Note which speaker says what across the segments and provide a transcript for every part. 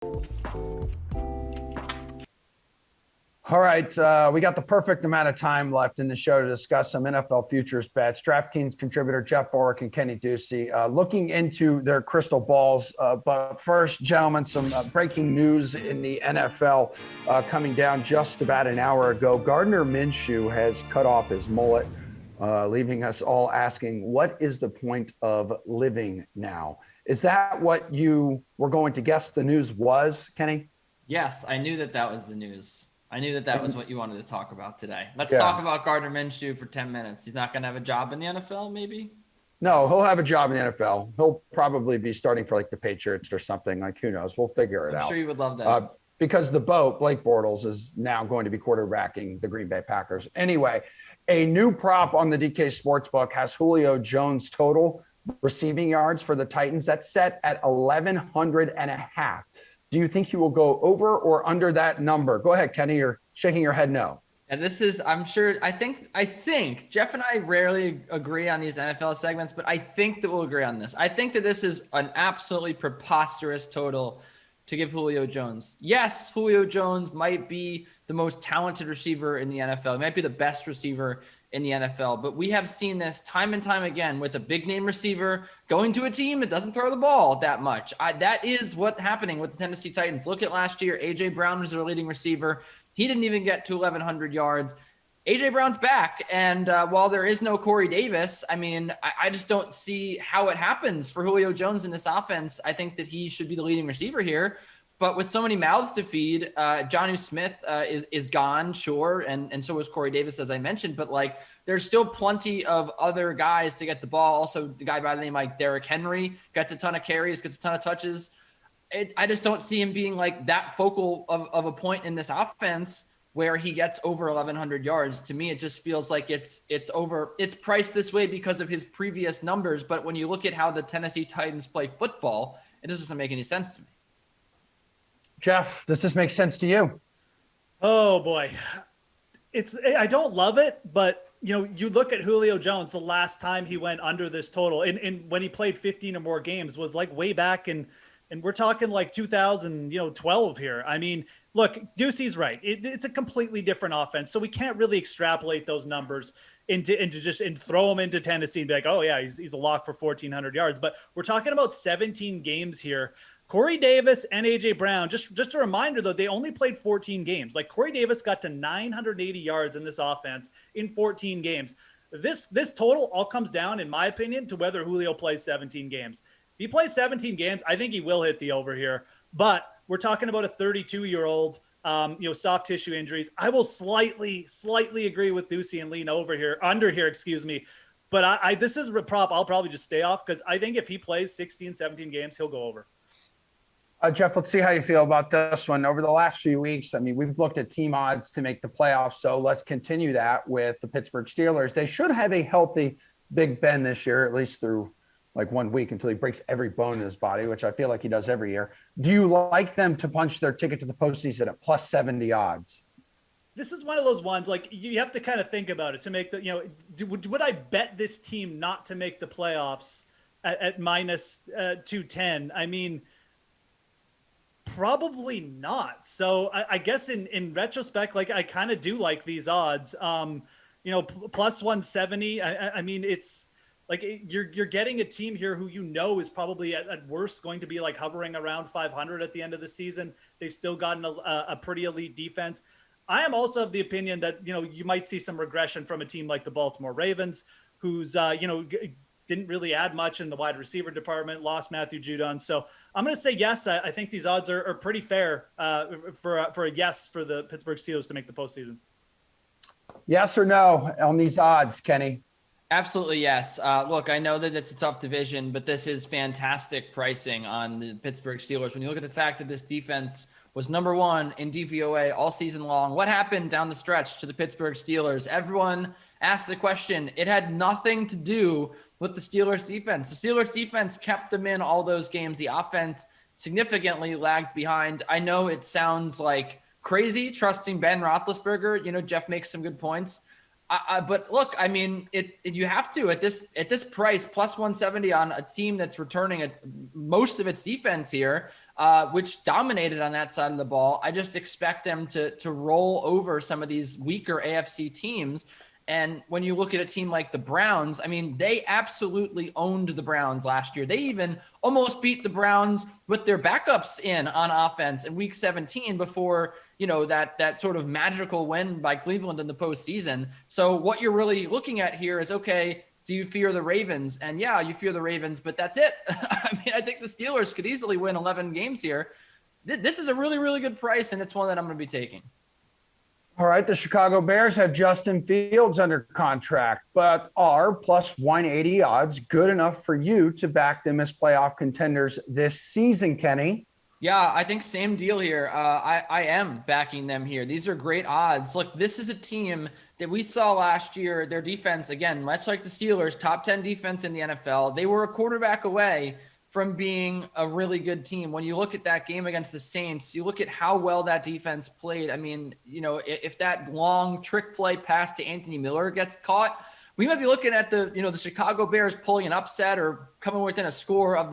Speaker 1: All right, we got the perfect amount of time left in the show to discuss some NFL futures bets. DraftKings contributor Geoff Ulrich and Kenny Ducey looking into their crystal balls. But first, gentlemen, some breaking news in the NFL coming down just about an hour ago. Gardner Minshew has cut off his mullet, leaving us all asking, what is the point of living now? Is that what you were going to guess the news was, Kenny?
Speaker 2: Yes, I knew that was the news. I knew that was what you wanted to talk about today. Let's talk about Gardner Minshew for 10 minutes. He's not going to have a job in the NFL, maybe?
Speaker 1: No, he'll have a job in the NFL. He'll probably be starting for like the Patriots or something. Like, who knows? We'll figure it out.
Speaker 2: I'm sure you would love that.
Speaker 1: Because the boat, Blake Bortles, is now going to be quarterbacking the Green Bay Packers. Anyway, a new prop on the DK Sportsbook has Julio Jones' total receiving yards for the Titans. That's set at 1,100 and a half. Do you think he will go over or under that number? Go ahead, Kenny. You're shaking your head no.
Speaker 2: And this is, I'm sure, I think Geoff and I rarely agree on these NFL segments, but I think that we'll agree on this. I think that this is an absolutely preposterous total to give Julio Jones. Yes, Julio Jones might be the most talented receiver in the NFL. He might be the best receiver in the NFL, but we have seen this time and time again with a big name receiver going to a team that doesn't throw the ball that much. That is what's happening with the Tennessee Titans. Look at last year. A.J. Brown was their leading receiver. He didn't even get to 1,100 yards. A.J. Brown's back, and while there is no Corey Davis, I mean, I just don't see how it happens for Julio Jones in this offense. I think that he should be the leading receiver here. But with so many mouths to feed, Jonnu Smith is gone, sure, and so is Corey Davis, as I mentioned. But, like, there's still plenty of other guys to get the ball. Also, the guy by the name like Derrick Henry gets a ton of carries, gets a ton of touches. I just don't see him being, like, that focal of a point in this offense where he gets over 1,100 yards. To me, it just feels like it's priced this way because of his previous numbers. But when you look at how the Tennessee Titans play football, it doesn't make any sense to me.
Speaker 1: Geoff, does this make sense to you?
Speaker 3: Oh boy. I don't love it, but you look at Julio Jones, the last time he went under this total and when he played 15 or more games was like way back and we're talking like 2012 here. I mean, look, Ducey's right. It's a completely different offense. So we can't really extrapolate those numbers into throw them into Tennessee and be like, oh yeah, he's a lock for 1,400 yards. But we're talking about 17 games here. Corey Davis and A.J. Brown, just a reminder, though, they only played 14 games. Like, Corey Davis got to 980 yards in this offense in 14 games. This total all comes down, in my opinion, to whether Julio plays 17 games. If he plays 17 games, I think he will hit the over here. But we're talking about a 32-year-old, soft tissue injuries. I will slightly agree with Ducey and lean under here, But this is a prop I'll probably just stay off because I think if he plays 16, 17 games, he'll go over.
Speaker 1: Geoff, let's see how you feel about this one. Over the last few weeks, I mean, we've looked at team odds to make the playoffs, so let's continue that with the Pittsburgh Steelers. They should have a healthy Big Ben this year, at least through like 1 week until he breaks every bone in his body, which I feel like he does every year. Do you like them to punch their ticket to the postseason at plus 70 odds?
Speaker 3: This is one of those ones, like, you have to kind of think about it to make the, would I bet this team not to make the playoffs at minus 210? I mean, probably not. So I guess in retrospect, like, I kind of do like these odds. Plus 170. I mean, it's like you're getting a team here who is probably at worst going to be like hovering around 500 at the end of the season. They've still gotten a pretty elite defense. I am also of the opinion that you might see some regression from a team like the Baltimore Ravens, who's didn't really add much in the wide receiver department, lost Matthew Judon. So I'm going to say yes. I think these odds are pretty fair for a yes for the Pittsburgh Steelers to make the postseason.
Speaker 1: Yes or no on these odds, Kenny?
Speaker 2: Absolutely yes. Look, I know that it's a tough division, but this is fantastic pricing on the Pittsburgh Steelers. When you look at the fact that this defense was number one in DVOA all season long, what happened down the stretch to the Pittsburgh Steelers? Everyone asked the question. It had nothing to do with the Steelers defense. The Steelers defense kept them in all those games. The offense significantly lagged behind. I know it sounds like crazy trusting Ben Roethlisberger. Geoff makes some good points. But look, I mean, you have to at this price, plus 170 on a team that's returning most of its defense here, which dominated on that side of the ball. I just expect them to roll over some of these weaker AFC teams. And when you look at a team like the Browns, I mean, they absolutely owned the Browns last year. They even almost beat the Browns with their backups in on offense in week 17 before, that sort of magical win by Cleveland in the postseason. So what you're really looking at here is, okay, do you fear the Ravens? And yeah, you fear the Ravens, but that's it. I mean, I think the Steelers could easily win 11 games here. This is a really, really good price, and it's one that I'm going to be taking.
Speaker 1: All right, the Chicago Bears have Justin Fields under contract, but are plus 180 odds good enough for you to back them as playoff contenders this season, Kenny?
Speaker 2: Yeah, I think same deal here. I am backing them here. These are great odds. Look, this is a team that we saw last year. Their defense, again, much like the Steelers, top 10 defense in the NFL. They were a quarterback away from being a really good team. When you look at that game against the Saints, you look at how well that defense played. I mean, if that long trick play pass to Anthony Miller gets caught, we might be looking at the Chicago Bears pulling an upset or coming within a score of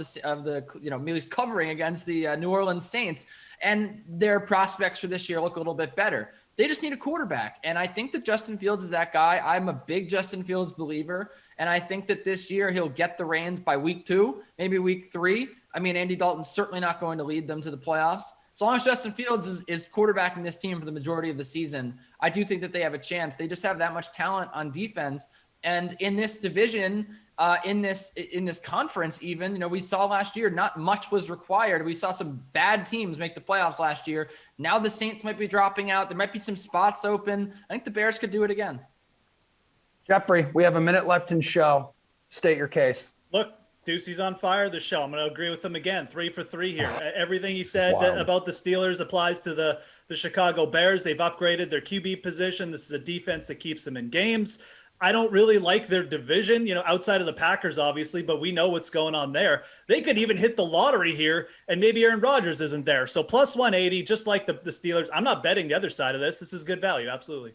Speaker 2: maybe covering against the New Orleans Saints, and their prospects for this year look a little bit better. They just need a quarterback. And I think that Justin Fields is that guy. I'm a big Justin Fields believer. And I think that this year he'll get the reins by week 2, maybe week 3. I mean, Andy Dalton's certainly not going to lead them to the playoffs. As long as Justin Fields is quarterbacking this team for the majority of the season, I do think that they have a chance. They just have that much talent on defense. And in this division, in this conference, even, we saw last year, not much was required. We saw some bad teams make the playoffs last year. Now the Saints might be dropping out. There might be some spots open. I think the Bears could do it again.
Speaker 1: Jeffrey, we have a minute left in show. State your case.
Speaker 3: Look, Ducey's on fire this show. I'm going to agree with him again. 3 for 3 here. Everything he said about the Steelers applies to the Chicago Bears. They've upgraded their QB position. This is a defense that keeps them in games. I don't really like their division, outside of the Packers, obviously, but we know what's going on there. They could even hit the lottery here, and maybe Aaron Rodgers isn't there. So plus 180, just like the Steelers. I'm not betting the other side of this. This is good value. Absolutely.